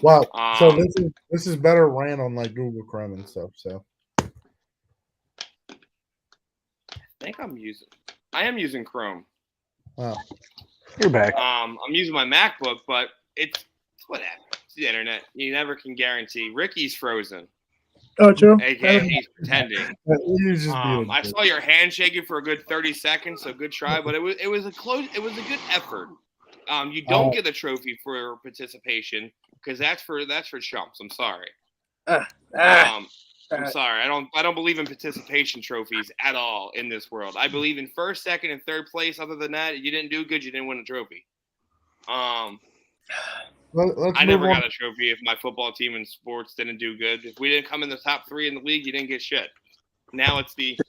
Well, so this is better ran on like Google Chrome and stuff. So I am using Chrome. Oh, you're back. I'm using my MacBook, but it's whatever. It's the internet. You never can guarantee. Ricky's frozen. Oh, true. AKA he's pretending. I saw your hand shaking for a good 30 seconds, so good try, but it was a good effort. You don't get the trophy for participation because that's for chumps. I'm sorry. I'm sorry. I don't believe in participation trophies at all in this world. I believe in first, second, and third place. Other than that, you didn't do good, you didn't win a trophy. I never got a trophy if my football team in sports didn't do good. If we didn't come in the top 3 in the league, you didn't get shit. Now it's the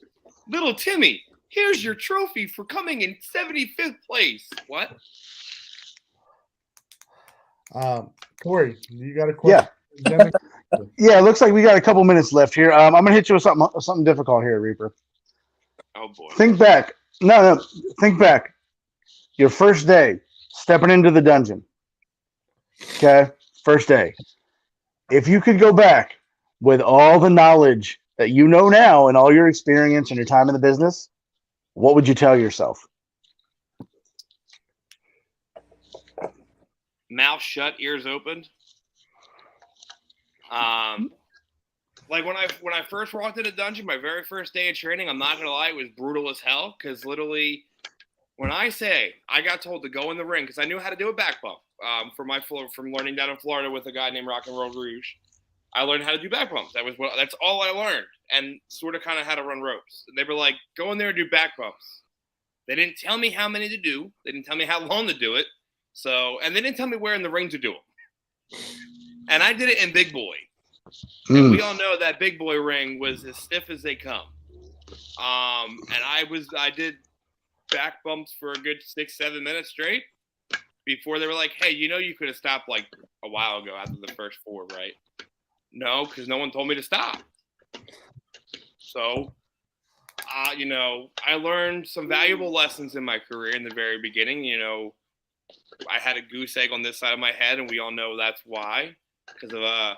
little Timmy. Here's your trophy for coming in 75th place. What? Corey, you got a question? Yeah. Yeah, it looks like we got a couple minutes left here. I'm gonna hit you with something difficult here, Reaper. Oh boy. Think back. No. Think back. Your first day stepping into the dungeon. Okay, first day. If you could go back with all the knowledge that you know now and all your experience and your time in the business, what would you tell yourself? Mouth shut, ears open. Like when I first walked into the dungeon, my very first day of training, I'm not gonna lie, it was brutal as hell. Because literally, when I say I got told to go in the ring, because I knew how to do a back bump. From learning down in Florida with a guy named Rock and Roll Rouge, I learned how to do back bumps. That's all I learned, and sort of kind of how to run ropes. They were like, go in there and do back bumps. They didn't tell me how many to do. They didn't tell me how long to do it. And they didn't tell me where in the ring to do them. And I did it in Big Boy. And we all know that Big Boy ring was as stiff as they come. And I did back bumps for a good 6-7 minutes straight before they were like, hey, you could have stopped like a while ago after the first 4, right? No, because no one told me to stop. So, I learned some valuable lessons in my career in the very beginning. I had a goose egg on this side of my head, and we all know that's why, because of a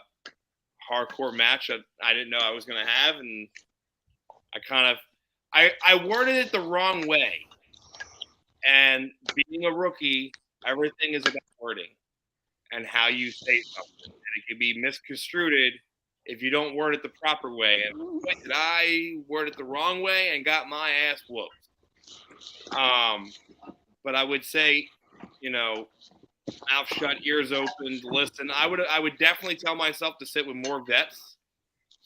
hardcore match that I didn't know I was going to have, and I worded it the wrong way. And being a rookie, everything is about wording and how you say something. And it can be misconstrued if you don't word it the proper way. And boy, did I word it the wrong way and got my ass whooped. But I would say, mouth shut, ears open, listen. I would definitely tell myself to sit with more vets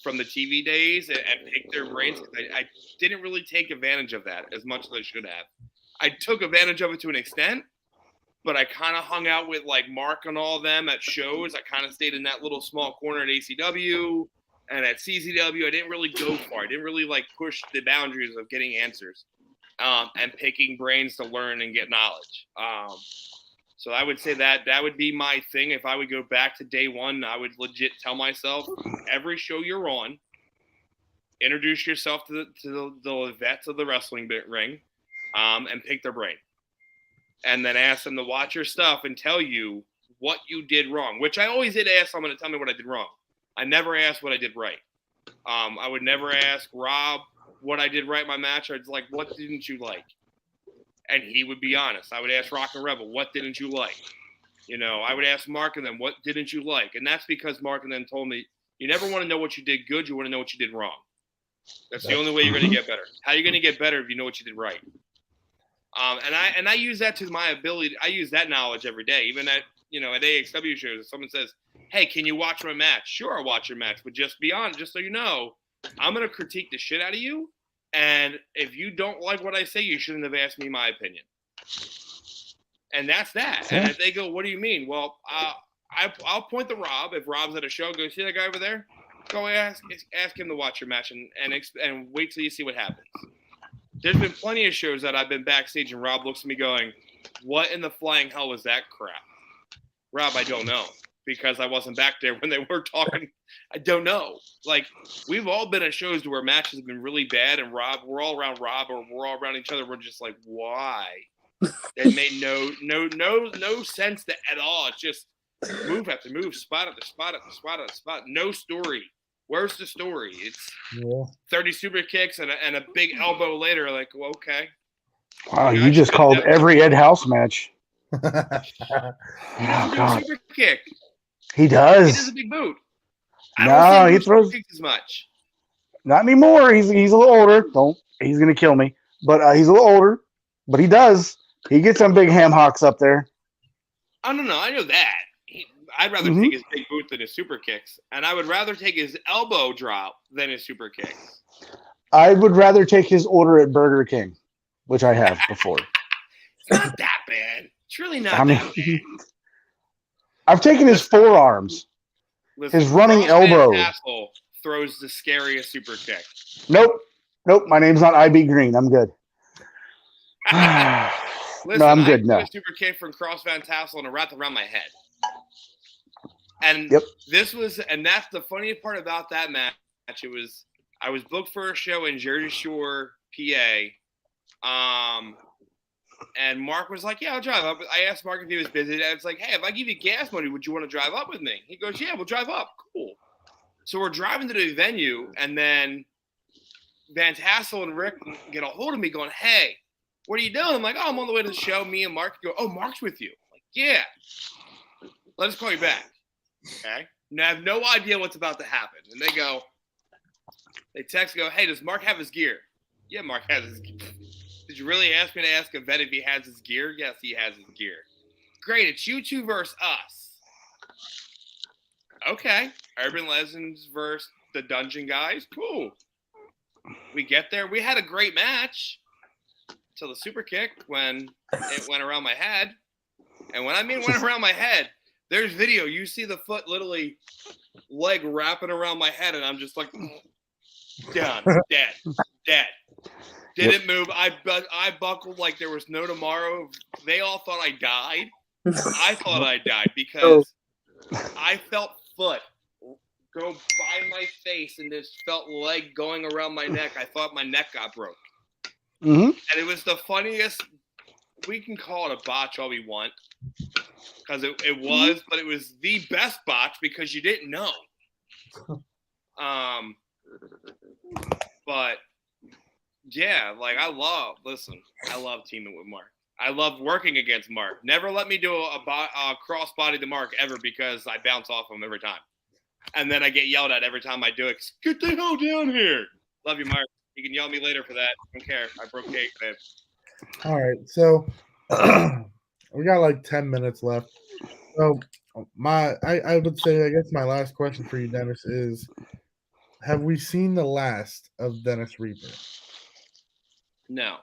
from the TV days and pick their brains. I didn't really take advantage of that as much as I should have. I took advantage of it to an extent, but I kind of hung out with like Mark and all of them at shows. I kind of stayed in that little small corner at ACW and at CZW. I didn't really go far. I didn't really like push the boundaries of getting answers and picking brains to learn and get knowledge. So I would say that would be my thing. If I would go back to day one, I would legit tell myself, every show you're on, introduce yourself to the vets of the wrestling ring, and pick their brain. And then ask them to watch your stuff and tell you what you did wrong, which I always did ask someone to tell me what I did wrong. I never asked what I did right. I would never ask Rob what I did right in my match. I was like, what didn't you like? And he would be honest. I would ask Rock and Rebel, what didn't you like? I would ask Mark and them, what didn't you like? And that's because Mark and them told me, you never want to know what you did good. You want to know what you did wrong. That's the only way you're going to get better. How are you going to get better if you know what you did right? And I use that to my ability. I use that knowledge every day, even at AXW shows. If someone says, "Hey, can you watch my match?" Sure, I'll watch your match, but just be honest, just so you know, I'm going to critique the shit out of you. And if you don't like what I say, you shouldn't have asked me my opinion. And that's that. And if they go, "What do you mean?" Well, I'll point to Rob. If Rob's at a show, go see that guy over there. Go ask him to watch your match and wait till you see what happens. There's been plenty of shows that I've been backstage and Rob looks at me going, "What in the flying hell was that crap?" Rob, I don't know, because I wasn't back there when they were talking. I don't know. Like, we've all been at shows where matches have been really bad, and we're all around Rob, or we're all around each other. We're just like, why? It made no sense at all. It's just move after move, spot after spot after spot after spot. No story. Where's the story? It's 30 super kicks and a big elbow later. Like, well, okay. Wow, you just called every Ed House match. He doesn't do a super kick. He does. He does a big boot. I don't he throws kicks as much. Not anymore. He's a little older. He's gonna kill me. But he's a little older. But he does. He gets some big ham hocks up there. I don't know. I know that. I'd rather take his big boot than his super kicks. And I would rather take his elbow drop than his super kicks. I would rather take his order at Burger King, which I have before. It's not that bad. It's really not that bad. I've taken his forearms. Listen, his running elbow. Asshole throws the scariest super kick. Nope. My name's not IB Green. I'm good. Listen, no, I'm good I now. a super kick from Cross Van Tassel and a wrapped around my head. And that's the funny part about that match. I was booked for a show in Jersey Shore, PA. And Mark was like, "Yeah, I'll drive up." I asked Mark if he was busy. And it's like, "Hey, if I give you gas money, would you want to drive up with me?" He goes, "Yeah, we'll drive up." Cool. So we're driving to the venue, and then Van Tassel and Rick get a hold of me going, "Hey, what are you doing?" I'm like, "Oh, I'm on the way to the show." Me and Mark go, "Oh, Mark's with you." I'm like, "Yeah. Let us call you back." Okay. Now I have no idea what's about to happen. And they text, go, "Hey, does Mark have his gear?" "Yeah, Mark has his gear." "Did you really ask me to ask a vet if he has his gear?" "Yes, he has his gear." "Great, it's you two versus us." "Okay. Urban Legends versus the Dungeon guys. Cool." We get there. We had a great match till the super kick when it went around my head. And when I mean went around my head, there's video. You see the foot literally leg wrapping around my head, and I'm just like, done, dead. Didn't move. I buckled like there was no tomorrow. They all thought I died. I thought I died because I felt foot go by my face and this felt leg going around my neck. I thought my neck got broke. Mm-hmm. And it was the funniest. We can call it a botch all we want. Because it was, but it was the best botch because you didn't know. But yeah, like I love teaming with Mark. I love working against Mark. Never let me do a cross body to Mark ever because I bounce off him every time. And then I get yelled at every time I do it. "Get the hell down here." Love you, Mark. You can yell at me later for that. Don't care. I broke cake, babe. All right, so we got like 10 minutes left. So I would say, I guess my last question for you, Dennis, is have we seen the last of Dennis Reaper? No.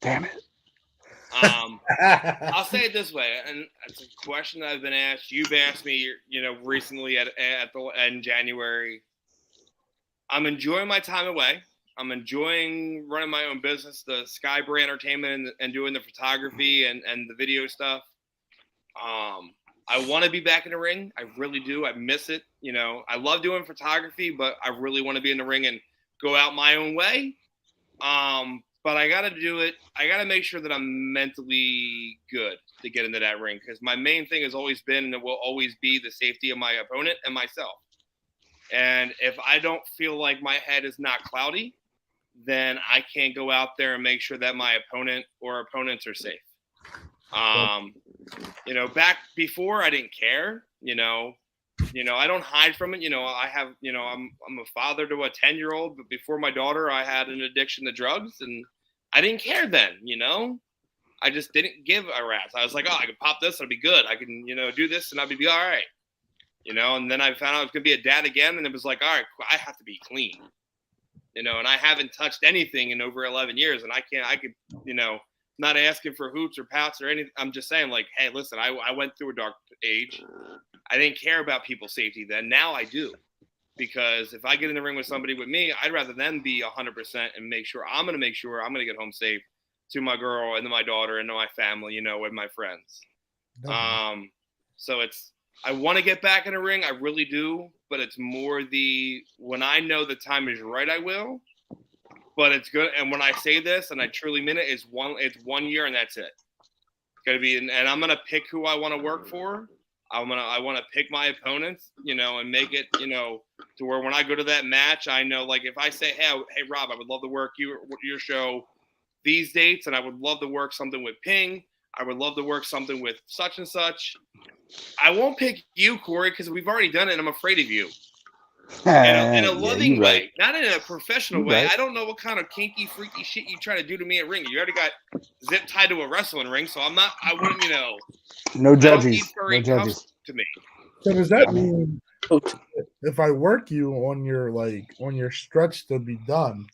Damn it. I'll say it this way, and it's a question that I've been asked. You've asked me, recently in January. I'm enjoying my time away. I'm enjoying running my own business, the Skybray Entertainment, and doing the photography and the video stuff. I want to be back in the ring. I really do. I miss it. I love doing photography, but I really want to be in the ring and go out my own way. But I got to do it. I got to make sure that I'm mentally good to get into that ring because my main thing has always been and it will always be the safety of my opponent and myself. And if I don't feel like my head is not cloudy, then I can't go out there and make sure that my opponent or opponents are safe. you know, back before I didn't care, you know, I don't hide from it. You know, I have, you know, I'm a father to a 10-year-old, but before my daughter, I had an addiction to drugs and I didn't care then, you know, I just didn't give a rat's. I was like, oh, I can pop this, it'll be good. I can, you know, do this and I'll be all right. You know, and then I found out I was going to be a dad again. And it was like, all right, I have to be clean, you know, and I haven't touched anything in over 11 years. And I could, you know, not asking for hoots or pouts or anything. I'm just saying like, hey, listen, I went through a dark age. I didn't care about people's safety then. Now I do. Because if I get in the ring with somebody with me, I'd rather them be 100% and make sure I'm going to get home safe to my girl and to my daughter and to my family, you know, with my friends. So I want to get back in the ring. I really do. But it's more when I know the time is right, I will. But it's good. And when I say this, and I truly mean it, it's 1 year and that's it. It's going to be, and I'm going to pick who I want to work for. I want to pick my opponents, you know, and make it, you know, to where when I go to that match, I know, like, if I say, hey Rob, I would love to work your show these dates, and I would love to work something with Ping. I would love to work something with such and such. I won't pick you, Corey, because we've already done it, and I'm afraid of you. In a loving way, not in a professional way. Right. I don't know what kind of kinky, freaky shit you try to do to me at ring. You already got zip tied to a wrestling ring, so I wouldn't, you know. No judges. No judges. To me. So does that mean if I work you on your stretch to be done,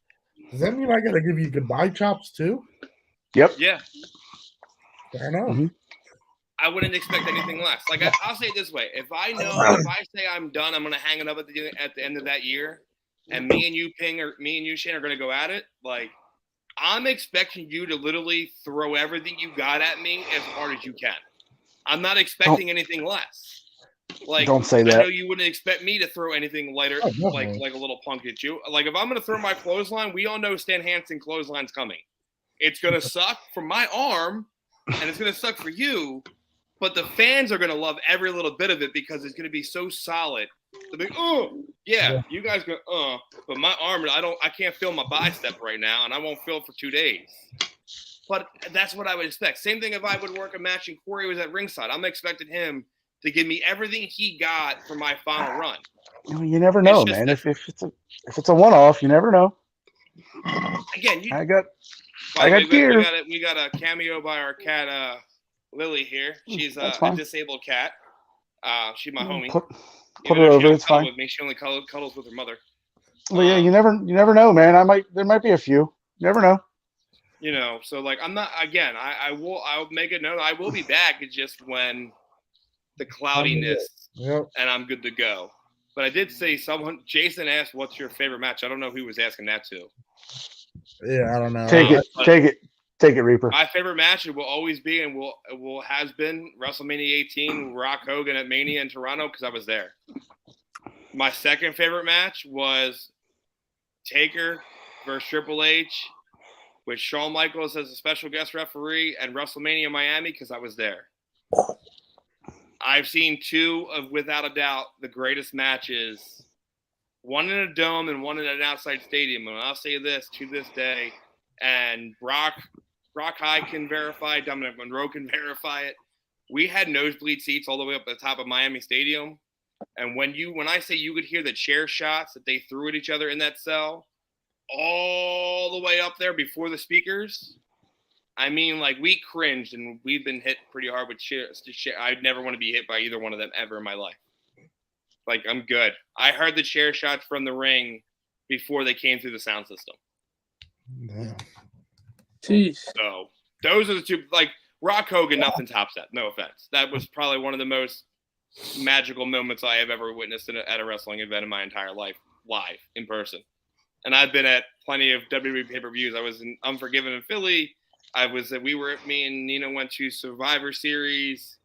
does that mean I got to give you goodbye chops too? Yep. Yeah. Fair enough. Mm-hmm. I wouldn't expect anything less. Like I'll say it this way: if I say I'm done, I'm going to hang it up at the end of that year, and me and you, Shane, are going to go at it. Like I'm expecting you to literally throw everything you got at me as hard as you can. I'm not expecting anything less. Like don't say that. I know you wouldn't expect me to throw anything lighter, like a little punk at you. Like if I'm going to throw my clothesline, we all know Stan Hansen clothesline's coming. It's going to suck for my arm, and it's going to suck for you. But the fans are going to love every little bit of it because it's going to be so solid. They'll be, oh, yeah, you guys go, but my arm, I can't feel my bicep right now, and I won't feel it for 2 days. But that's what I would expect. Same thing if I would work a match and Corey was at ringside. I'm expecting him to give me everything he got for my final run. You never know, man. If it's a one-off, you never know. Again, I got gear. We got a cameo by our cat, Lily here. She's a disabled cat. She's my homie. Put her over. It's fine. With me. She only cuddles with her mother. Well, yeah, you never know, man. There might be a few. You never know. You know, so like I'm not. Again, I'll make a note. I will be back. It's just when the cloudiness, and I'm good to go. But I did say Jason asked, "What's your favorite match?" I don't know who was asking that to. Yeah, I don't know. Take it, Reaper. My favorite match will always be and has been WrestleMania 18, Rock Hogan at Mania in Toronto because I was there. My second favorite match was Taker versus Triple H with Shawn Michaels as a special guest referee and WrestleMania Miami because I was there. I've seen two of, without a doubt, the greatest matches. One in a dome and one in an outside stadium. And I'll say this to this day, and Brock High can verify, Dominic Monroe can verify it. We had nosebleed seats all the way up at the top of Miami Stadium. And when I say you could hear the chair shots that they threw at each other in that cell, all the way up there before the speakers, I mean, like, we cringed, and we've been hit pretty hard with chairs. I'd never want to be hit by either one of them ever in my life. Like, I'm good. I heard the chair shots from the ring before they came through the sound system. Yeah. Jeez. So those are the two. Like Rock Hogan, nothing tops that. No offense. That was probably one of the most magical moments I have ever witnessed at a wrestling event in my entire life, live in person. And I've been at plenty of WWE pay-per-views. I was in Unforgiven in Philly. Me and Nina went to Survivor Series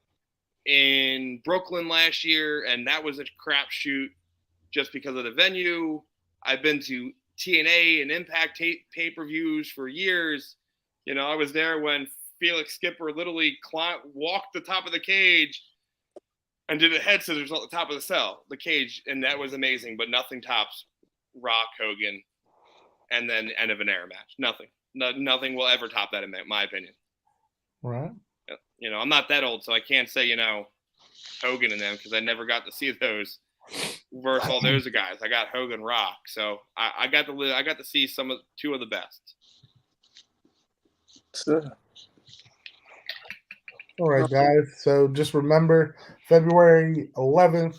in Brooklyn last year, and that was a crapshoot just because of the venue. I've been to TNA and Impact pay-per-views for years. You know, I was there when Felix Skipper literally walked the top of the cage and did a head scissors at the top of the cage, and that was amazing. But nothing tops Rock Hogan, and then end of an era match. Nothing will ever top that in my opinion. Right. I'm not that old, so I can't say, Hogan and them because I never got to see those versus all those guys. I got Hogan, Rock, so I got to see two of the best. Sure. All right, guys. So just remember, February 11th,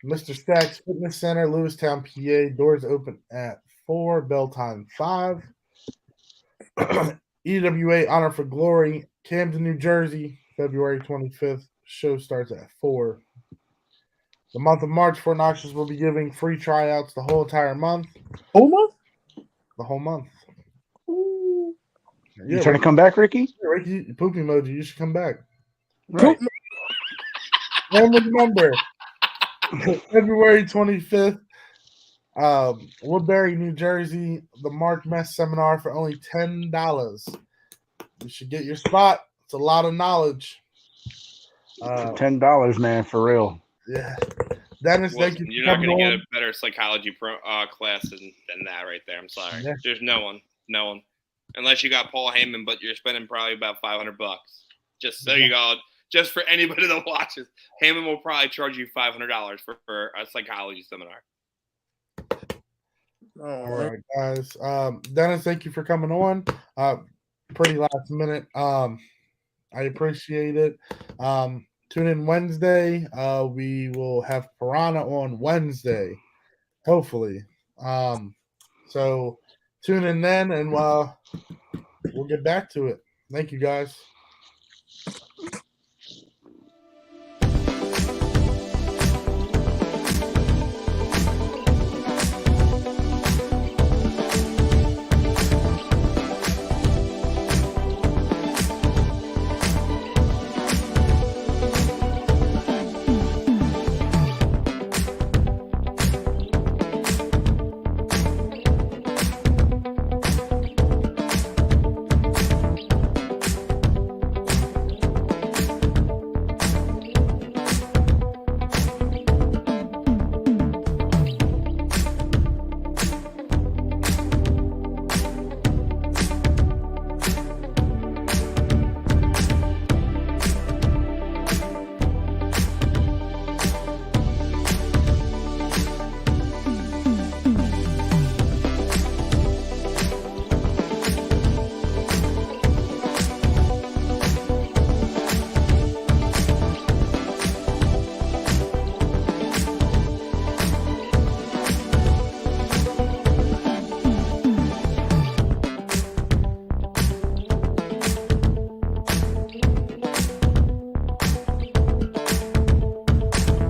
Mr. Stacks Fitness Center, Lewistown, PA. Doors open at 4, bell time 5. EWA Honor for Glory, Camden, New Jersey, February 25th. Show starts at 4. The month of March, Fort Knoxville will be giving free tryouts the whole entire month. The whole month. You Yeah, trying to come back, Ricky? Ricky, poop emoji, you should come back. Right. And remember, February 25th, Woodbury, New Jersey, the Mark Mess Seminar for only $10. You should get your spot. It's a lot of knowledge. $10, man, for real. Yeah. Dennis, thank you. You're not going to get a better psychology class than that right there. I'm sorry. Yeah. There's no one. Unless you got Paul Heyman, but you're spending probably about $500. Just so you go. Just for anybody that watches, Heyman will probably charge you $500 for a psychology seminar. All right, guys. Dennis, thank you for coming on. Pretty last minute. I appreciate it. Tune in Wednesday. We will have Piranha on Wednesday, hopefully. So tune in then, and we'll get back to it. Thank you, guys.